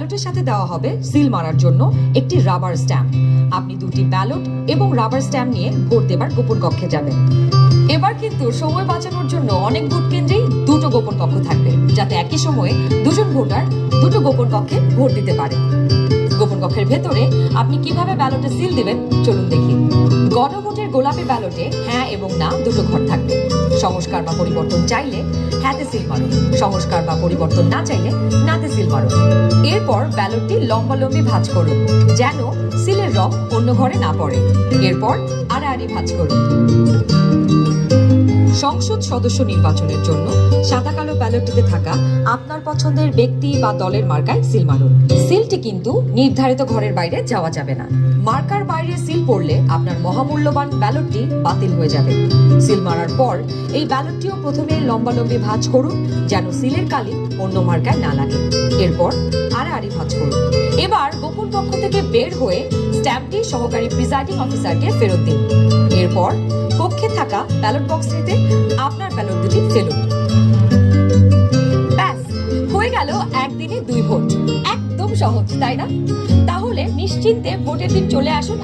ব্যালটের সাথে দেওয়া হবে সিল মারার জন্য একটি রাবার স্ট্যাম্প। আপনি দুটি ব্যালট এবং রাবার স্ট্যাম্প নিয়ে ভোট দেবার গোপন কক্ষে যাবেন। এবার কিন্তু সময় বাঁচানোর জন্য অনেক ভোট কেন্দ্রেই দুটো গোপন কক্ষ থাকবে, যাতে একই সময়ে দুজন ভোটার দুটো গোপন কক্ষে ভোট দিতে পারে। গোপন কক্ষের ভেতরে আপনি কিভাবে ব্যালটে সিল দিবেন চলুন দেখি। গণভোটের গোলাপি ব্যালটে হ্যাঁ এবং না দুটো ঘর থাকবে। সংস্কার বা পরিবর্তন চাইলে হ্যাঁতে সিল মারুন, সংস্কার বা পরিবর্তন না চাইলে নাতে সিল মারুন। এরপর ব্যালটটি লম্বালম্বি ভাঁজ করুন, যেন সিলের রং অন্য ঘরে না পড়ে। এরপর আড়াআড়ি ভাঁজ করুন। সংসদ সদস্য নির্বাচনের জন্য সাদা কালো ব্যালটটিতে থাকা আপনার পছন্দের ব্যক্তি বা দলের মার্কায় সিল মারুন। সিলটি কিন্তু নির্ধারিত ঘরের বাইরে যাওয়া যাবে না। মার্কার বাইরে সিল পড়লে আপনার মহামূল্যবান ব্যালটটি বাতিল হয়ে যাবে। সিল মারার পর এই ব্যালটটিও প্রথমে লম্বালম্বি ভাঁজ করুন, যেন সিলের কালি অন্য মার্কায় না লাগে। এরপর আড়াআড়ি ভাঁজ করুন। এবার গোপন কক্ষ থেকে বের হয়ে স্ট্যাম্পটি সহকারী প্রিজাইডিং অফিসারকে ফেরত দিন। এরপর কক্ষে থাকা ব্যালট বক্সটিতে আপনার ব্যালট দুটি ফেলুন। ব্যাস, হয়ে গেল একদিনে 2 ভোট। একদম সহজ, তাই না? তাহলে নিশ্চিন্তে ভোটের দিন চলে আসুন।